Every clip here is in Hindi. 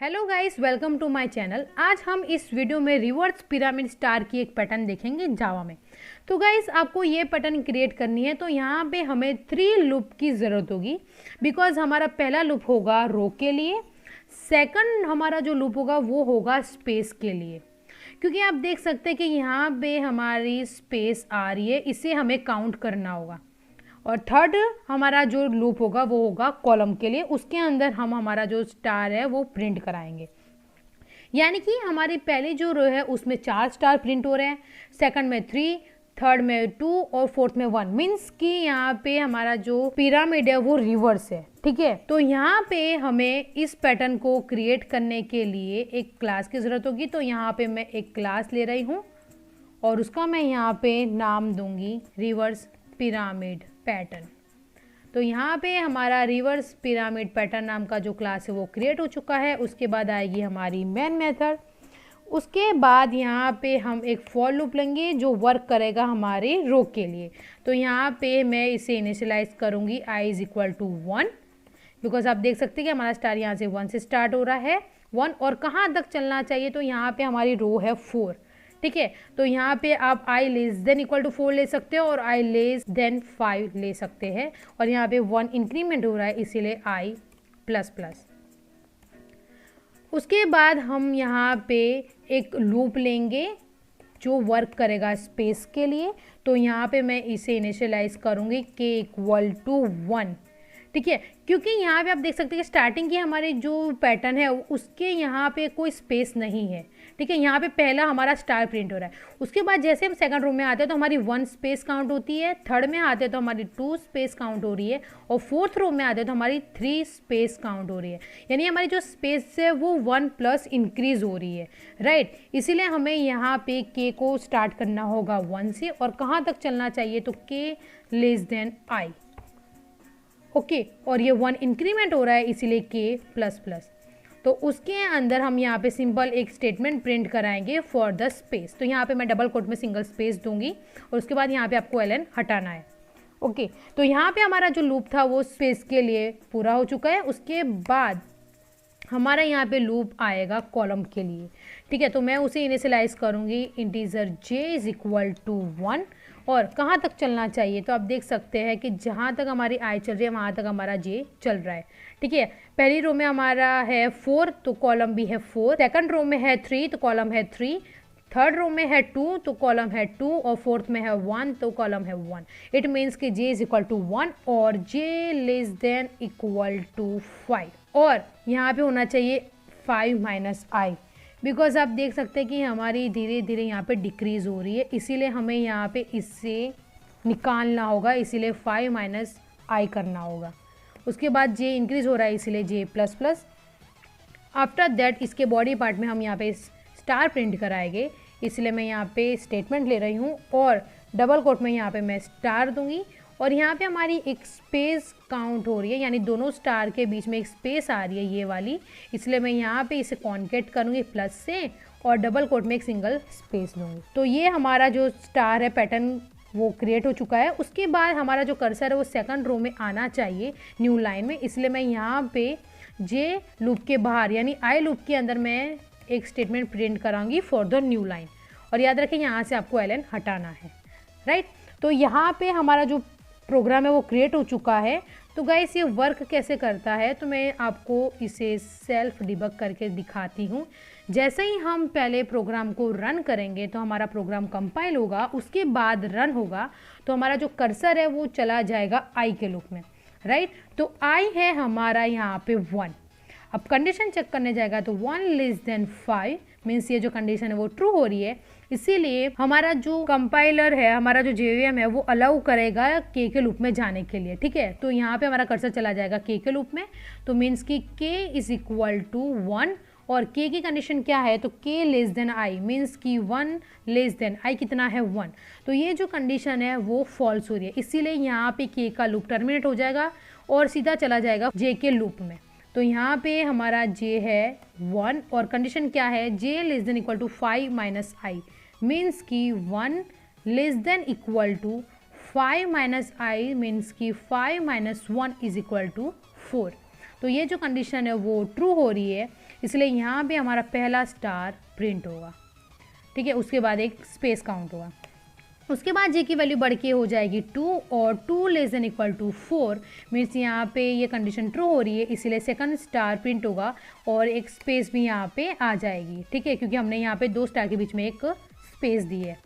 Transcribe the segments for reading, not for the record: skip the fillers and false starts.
Hello guys, welcome to my channel. आज हम इस वीडियो में रिवर्स पिरामिड स्टार की एक पैटर्न देखेंगे जावा में। तो गाइस, आपको ये पैटर्न क्रिएट करनी है तो यहाँ पे हमें 3 लूप की ज़रूरत होगी। बिकॉज हमारा पहला लूप होगा रो के लिए, सेकंड हमारा जो लूप होगा वो होगा स्पेस के लिए। क्योंकि आप देख सकते हैं कि यहाँ पे हमारी स्पेस आ रही है, इसे हमें काउंट करना होगा। और थर्ड हमारा जो लूप होगा वो होगा कॉलम के लिए, उसके अंदर हम हमारा जो स्टार है वो प्रिंट कराएंगे। यानी कि हमारी पहली जो रो है उसमें 4 स्टार प्रिंट हो रहे हैं, सेकंड में 3, थर्ड में 2 और फोर्थ में 1। मीन्स कि यहाँ पे हमारा जो पिरामिड है वो रिवर्स है। ठीक है, तो यहाँ पे हमें इस पैटर्न को क्रिएट करने के लिए एक क्लास की ज़रूरत होगी। तो यहाँ पे मैं एक क्लास ले रही हूँ और उसका मैं यहाँ पे नाम दूंगी रिवर्स पिरामिड पैटर्न। तो यहाँ पे हमारा रिवर्स पिरामिड पैटर्न नाम का जो क्लास है वो क्रिएट हो चुका है। उसके बाद आएगी हमारी मेन मेथड। उसके बाद यहाँ पे हम एक फॉर लूप लेंगे जो वर्क करेगा हमारे रो के लिए। तो यहाँ पे मैं इसे इनिशियलाइज करूँगी i is equal to 1, because आप देख सकते हैं कि हमारा स्टार यहाँ से 1 से स्टार्ट हो रहा है 1। और कहाँ तक चलना चाहिए, तो यहाँ पे हमारी रो है 4। ठीक है, तो यहाँ पे आप i less than equal to 4 ले सकते हो और i लेस देन 5 ले सकते हैं। और यहाँ पे 1 इंक्रीमेंट हो रहा है इसीलिए i प्लस प्लस। उसके बाद हम यहाँ पे एक लूप लेंगे जो वर्क करेगा स्पेस के लिए। तो यहाँ पे मैं इसे इनिशियलाइज करूँगी k इक्वल टू 1। ठीक है, क्योंकि यहाँ पे आप देख सकते हैं कि स्टार्टिंग की हमारी जो पैटर्न है उसके यहाँ पे कोई स्पेस नहीं है। ठीक है, यहाँ पे पहला हमारा स्टार प्रिंट हो रहा है। उसके बाद जैसे हम सेकंड रो में आते हैं तो हमारी 1 स्पेस काउंट होती है, थर्ड में आते हैं तो हमारी 2 स्पेस काउंट हो रही है और फोर्थ रो में आते हैं तो हमारी 3 स्पेस काउंट हो रही है। यानी हमारी जो स्पेस है वो 1 प्लस इंक्रीज हो रही है। राइट, इसीलिए हमें यहाँ पे के को स्टार्ट करना होगा 1 से और कहाँ तक चलना चाहिए, तो के लेस देन आई। ओके, और ये 1 इंक्रीमेंट हो रहा है इसीलिए के प्लस प्लस। तो उसके अंदर हम यहाँ पे सिंपल एक स्टेटमेंट प्रिंट कराएंगे फॉर द स्पेस। तो यहाँ पे मैं डबल कोट में सिंगल स्पेस दूंगी और उसके बाद यहाँ पे आपको एलन हटाना है। ओके, तो यहाँ पे हमारा जो लूप था वो स्पेस के लिए पूरा हो चुका है। उसके बाद हमारा यहाँ पे लूप आएगा कॉलम के लिए। ठीक है, तो मैं उसे इनिशियलाइज करूँगी integer j is equal to 1। और कहाँ तक चलना चाहिए, तो आप देख सकते हैं कि जहाँ तक हमारी i चल रही है वहाँ तक हमारा j चल रहा है। ठीक है, पहली रो में हमारा है 4 तो कॉलम भी है 4, सेकंड रो में है 3 तो कॉलम है 3, थर्ड रो में है 2 तो कॉलम है 2 और फोर्थ में है 1 तो कॉलम है 1। इट मीन्स कि j इज इक्वल टू 1 और j less than equal to 5। और यहाँ पे होना चाहिए 5 माइनस आई, बिकॉज आप देख सकते हैं कि हमारी धीरे धीरे यहाँ पे डिक्रीज हो रही है, इसीलिए हमें यहाँ पे इससे निकालना होगा, इसीलिए 5 माइनस आई करना होगा। उसके बाद जे इंक्रीज हो रहा है इसीलिए जे प्लस प्लस। आफ्टर दैट इसके बॉडी पार्ट में हम यहाँ पे स्टार प्रिंट कराएंगे, इसलिए मैं यहाँ पे स्टेटमेंट ले रही हूँ और डबल कोट में यहाँ पे मैं स्टार दूंगी। और यहाँ पे हमारी एक स्पेस काउंट हो रही है, यानी दोनों स्टार के बीच में एक स्पेस आ रही है ये वाली, इसलिए मैं यहाँ पे इसे कॉन्केट करूँगी प्लस से और डबल कोट में एक सिंगल स्पेस दूँगी। तो ये हमारा जो स्टार है पैटर्न वो क्रिएट हो चुका है। उसके बाद हमारा जो कर्सर है वो सेकंड रो में आना चाहिए न्यू लाइन में, इसलिए मैं यहाँ पे जे लूप के बाहर यानी आई लूप के अंदर मैं एक स्टेटमेंट प्रिंट कराऊंगी फॉर द न्यू लाइन। और याद रखें यहाँ से आपको एलन हटाना है। राइट, तो यहाँ पे हमारा जो प्रोग्राम है वो क्रिएट हो चुका है। तो गाइस, ये वर्क कैसे करता है तो मैं आपको इसे सेल्फ डिबग करके दिखाती हूँ। जैसे ही हम पहले प्रोग्राम को रन करेंगे तो हमारा प्रोग्राम कंपाइल होगा, उसके बाद रन होगा तो हमारा जो कर्सर है वो चला जाएगा आई के लूप में। राइट, तो आई है हमारा यहाँ पे 1। अब कंडीशन चेक करने जाएगा तो 1 लेस देन 5 मीन्स ये जो कंडीशन है वो ट्रू हो रही है, इसीलिए हमारा जो कंपाइलर है, हमारा जो जेवीएम है वो अलाउ करेगा के लूप में जाने के लिए। ठीक है, तो यहाँ पे हमारा कर्सर चला जाएगा के लूप में, तो मीन्स कि k इज इक्वल टू 1 और k की कंडीशन क्या है, तो k less than i means कि 1 लेस देन आई कितना है 1। तो ये जो कंडीशन है वो फॉल्स हो रही है, इसीलिए यहाँ पे k का लूप टर्मिनेट हो जाएगा और सीधा चला जाएगा j के लूप में। तो यहाँ पे हमारा j है 1 और कंडीशन क्या है, j less than equal to 5 minus I means कि 1 less than equal to 5 minus I means कि 5 माइनस 1 इज इक्वल टू 4। तो ये जो कंडीशन है वो ट्रू हो रही है, इसलिए यहाँ पे हमारा पहला स्टार प्रिंट होगा। ठीक है, उसके बाद एक स्पेस काउंट होगा। उसके बाद जे की वैल्यू बढ़ के हो जाएगी 2 और 2 less than equal to 4 means यहाँ पे ये कंडीशन ट्रू हो रही है, इसलिए सेकंड स्टार प्रिंट होगा और एक स्पेस भी यहाँ पे आ जाएगी। ठीक है, क्योंकि हमने यहाँ पे 2 स्टार के बीच में एक स्पेस दी है।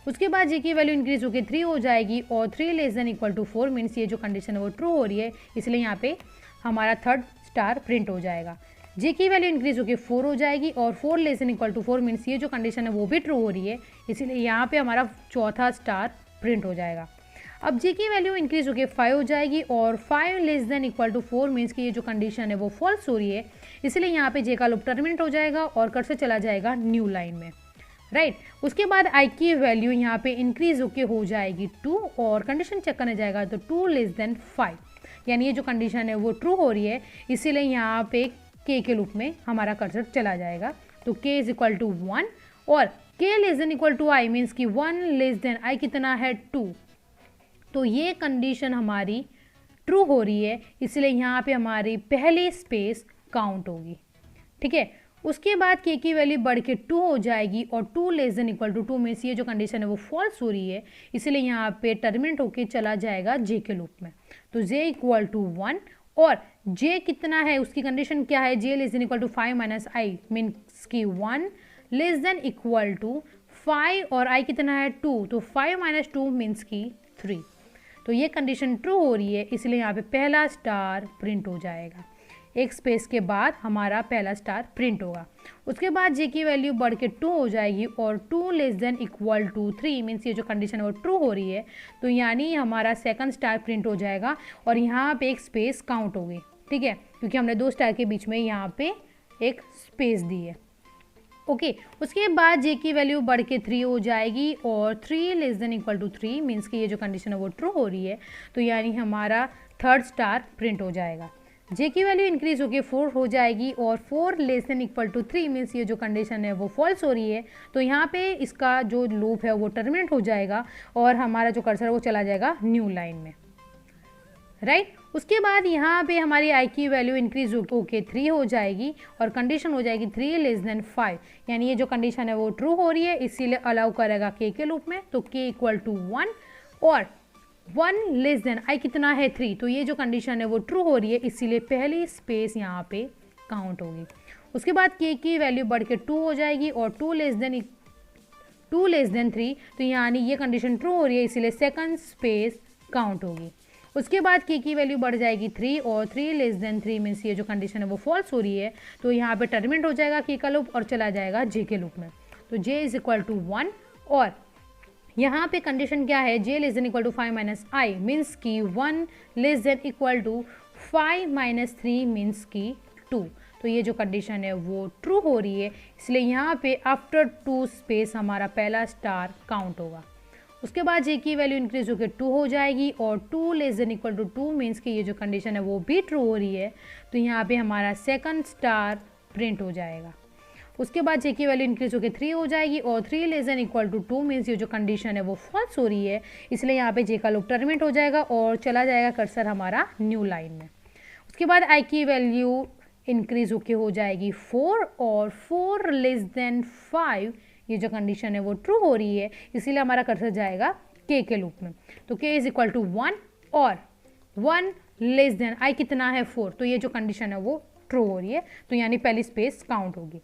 उसके बाद जे की वैल्यू इंक्रीज होकर 3 हो जाएगी और 3 less than equal to 4 means ये जो कंडीशन है वो ट्रू हो रही है, इसलिए यहाँ पे हमारा थर्ड स्टार प्रिंट हो जाएगा। जे की वैल्यू इंक्रीज होकर 4 हो जाएगी और 4 less than equal to 4 means ये जो कंडीशन है वो भी ट्रू हो रही है, इसीलिए यहाँ पे हमारा चौथा स्टार प्रिंट हो जाएगा। अब जे की वैल्यू इंक्रीज होकर 5 हो जाएगी और 5 less than equal to 4 means की ये जो कंडीशन है वो फॉल्स हो रही है, इसलिए यहाँ पे जे का लूप टर्मिनेट हो जाएगा और कर्सर चला जाएगा न्यू लाइन में। राइट, उसके बाद आई की वैल्यू यहाँ पे इंक्रीज होके हो जाएगी 2 और कंडीशन चेक करने जाएगा तो 2 लेस देन 5, यानी ये जो कंडीशन है वो ट्रू हो रही है, इसीलिए यहाँ पे k के लूप में हमारा कर्सर चला जाएगा। तो k इज इक्वल टू 1 और k less than equal to i means कि 1 लेस देन i कितना है 2, तो ये कंडीशन हमारी ट्रू हो रही है, इसलिए यहाँ पे हमारी पहली स्पेस काउंट होगी। ठीक है, उसके बाद k की वैल्यू बढ़ के 2 हो जाएगी और 2 less than equal to 2 means ये जो कंडीशन है वो फॉल्स हो रही है, इसलिए यहाँ पे टर्मिनेट होके चला जाएगा j के लूप में। तो j इक्वल टू 1 और j कितना है उसकी कंडीशन क्या है, j less than equal to 5 minus I means की 1 लेस देन इक्वल टू 5 और i कितना है 2, तो 5 माइनस 2 मीन्स की 3, तो ये कंडीशन ट्रू हो रही है, इसलिए यहाँ पे पहला स्टार प्रिंट हो जाएगा। एक स्पेस के बाद हमारा पहला स्टार प्रिंट होगा। उसके बाद जे की वैल्यू बढ़ के 2 हो जाएगी और 2 less than equal to 3 means ये जो कंडीशन है वो ट्रू हो रही है, तो यानी हमारा सेकंड स्टार प्रिंट हो जाएगा और यहाँ पे एक स्पेस काउंट होगी। ठीक है, क्योंकि हमने 2 स्टार के बीच में यहाँ पे एक स्पेस दी है। ओके, उसके बाद जे की वैल्यू बढ़ के 3 हो जाएगी और 3 less than equal to 3 means कि ये जो कंडीशन है वो ट्रू हो रही है, तो यानी हमारा थर्ड स्टार प्रिंट हो जाएगा। जे की वैल्यू इंक्रीज होकर 4 हो जाएगी और 4 less than equal to 3 means ये जो कंडीशन है वो फॉल्स हो रही है, तो यहाँ पे इसका जो लूप है वो टर्मिनेट हो जाएगा और हमारा जो कर्सर है वो चला जाएगा न्यू लाइन में। राइट, उसके बाद यहाँ पे हमारी आई की वैल्यू इंक्रीज होके 3 हो जाएगी और कंडीशन हो जाएगी 3 लेस देन 5, यानी ये जो कंडीशन है वो ट्रू हो रही है, इसीलिए अलाउ करेगा k के लूप में। तो k इक्वल टू 1 और 1 लेस देन आई कितना है 3, तो ये जो कंडीशन है वो ट्रू हो रही है, इसीलिए पहली स्पेस यहाँ पे काउंट होगी। उसके बाद k की वैल्यू बढ़ के 2 हो जाएगी और 2 लेस देन 3, तो यानी ये कंडीशन ट्रू हो रही है, इसीलिए सेकंड स्पेस काउंट होगी। उसके बाद k की वैल्यू बढ़ जाएगी 3 और 3 लेस देन 3 मीन्स ये जो कंडीशन है वो फॉल्स हो रही है, तो यहाँ पे टर्मिनेट हो जाएगा k का लूप और चला जाएगा j के लूप में। तो j इज इक्वल टू 1 और यहाँ पे कंडीशन क्या है, j less than equal to 5 minus I means की 1 less than equal to 5 minus 3 means की 2, तो ये जो कंडीशन है वो ट्रू हो रही है, इसलिए यहाँ पे आफ्टर 2 स्पेस हमारा पहला स्टार काउंट होगा। उसके बाद जे की वैल्यू इंक्रीज होकर 2 हो जाएगी और 2 less than equal to 2 means की ये जो कंडीशन है वो भी ट्रू हो रही है, तो यहाँ पे हमारा सेकंड स्टार प्रिंट हो जाएगा। उसके बाद जे की वैल्यू इंक्रीज होकर 3 हो जाएगी और 3 less than equal to 2 means ये जो कंडीशन है वो फॉल्स हो रही है, इसलिए यहाँ पे जे का लूप टर्मिनेट हो जाएगा और चला जाएगा कर्सर हमारा न्यू लाइन में। उसके बाद आई की वैल्यू इंक्रीज होकर हो जाएगी 4 और 4 लेस देन 5, ये जो कंडीशन है वो ट्रू हो रही है, इसीलिए हमारा कर्सर जाएगा k के लूप में। तो k इज इक्वल टू 1 और 1 लेस देन आई कितना है 4, तो ये जो कंडीशन है वो ट्रू हो रही है, तो यानी पहली स्पेस काउंट होगी।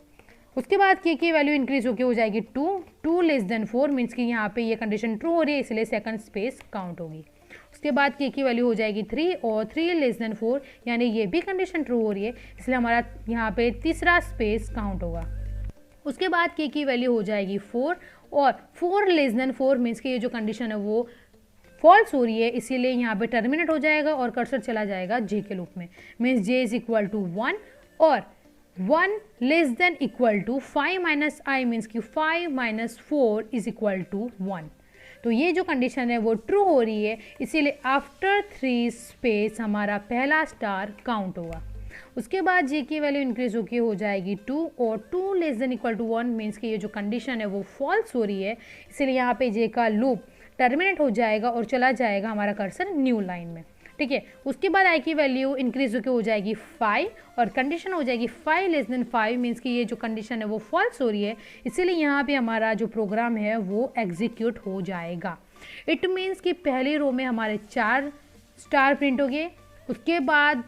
उसके बाद k की वैल्यू इंक्रीज होकर हो जाएगी 2 लेस देन 4 मीन्स कि यहाँ पे ये कंडीशन ट्रू हो रही है, इसलिए सेकंड स्पेस काउंट होगी। उसके बाद k की वैल्यू हो जाएगी 3 और 3 लेस देन 4, यानी ये भी कंडीशन ट्रू हो रही है, इसलिए हमारा यहाँ पे तीसरा स्पेस काउंट होगा। उसके बाद k की वैल्यू हो जाएगी 4 और 4 लेस देन 4 मीन्स कि ये जो कंडीशन है वो फॉल्स हो रही है, इसीलिए यहाँ पे टर्मिनेट हो जाएगा और कर्सर चला जाएगा j के लूप में, means j is equal to 1 और 1 less than equal to 5 minus I means कि 5 माइनस 4 इज इक्वल टू 1, तो ये जो कंडीशन है वो ट्रू हो रही है, इसीलिए आफ्टर 3 स्पेस हमारा पहला स्टार काउंट होगा। उसके बाद जे की वैल्यू इंक्रीज होकर हो जाएगी 2 और 2 less than equal to 1 means कि ये जो कंडीशन है वो फॉल्स हो रही है, इसलिए यहाँ पे जे का लूप टर्मिनेट हो जाएगा और चला जाएगा हमारा कर्सर न्यू लाइन में। ठीक है। उसके बाद आई की वैल्यू इंक्रीज होकर हो जाएगी 5 और कंडीशन हो जाएगी 5 लेस देन 5 मीन्स कि ये जो कंडीशन है वो फॉल्स हो रही है, इसीलिए यहाँ पे हमारा जो प्रोग्राम है वो एग्जीक्यूट हो जाएगा। इट मीन्स कि पहली रो में हमारे 4 स्टार प्रिंट हो गए, उसके बाद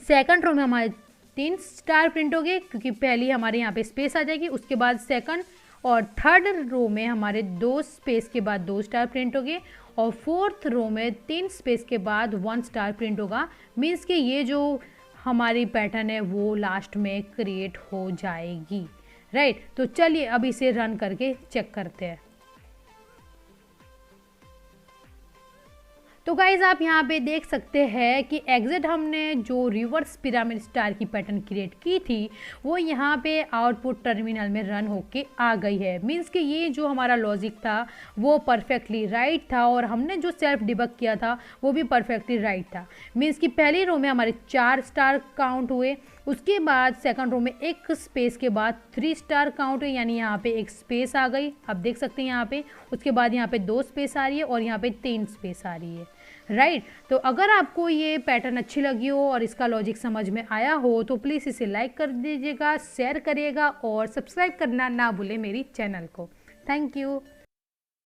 सेकंड रो में हमारे 3 स्टार प्रिंट हो गए क्योंकि पहली हमारे यहाँ पे स्पेस आ जाएगी, उसके बाद सेकंड और थर्ड रो में हमारे 2 स्पेस के बाद 2 स्टार प्रिंट हो गए और फोर्थ रो में 3 स्पेस के बाद 1 स्टार प्रिंट होगा। मीन्स कि ये जो हमारी पैटर्न है वो लास्ट में क्रिएट हो जाएगी, राइट। तो चलिए अब इसे रन करके चेक करते हैं। तो गाइज आप यहाँ पे देख सकते हैं कि एग्जिट हमने जो रिवर्स पिरामिड स्टार की पैटर्न क्रिएट की थी वो यहाँ पे आउटपुट टर्मिनल में रन होके आ गई है। मीन्स कि ये जो हमारा लॉजिक था वो परफेक्टली राइट था और हमने जो सेल्फ डिबग किया था वो भी परफेक्टली राइट था। मीन्स कि पहली रो में हमारे 4 स्टार काउंट हुए, उसके बाद सेकंड रो में एक स्पेस के बाद 3 स्टार काउंट हुए, यानी यहाँ पे एक स्पेस आ गई, आप देख सकते हैं यहाँ पे। उसके बाद यहाँ पे 2 स्पेस आ रही है और यहाँ पे 3 स्पेस आ रही है, राइट। तो अगर आपको ये पैटर्न अच्छी लगी हो और इसका लॉजिक समझ में आया हो तो प्लीज़ इसे लाइक कर दीजिएगा, शेयर करिएगा और सब्सक्राइब करना ना भूलें मेरी चैनल को। Thank you.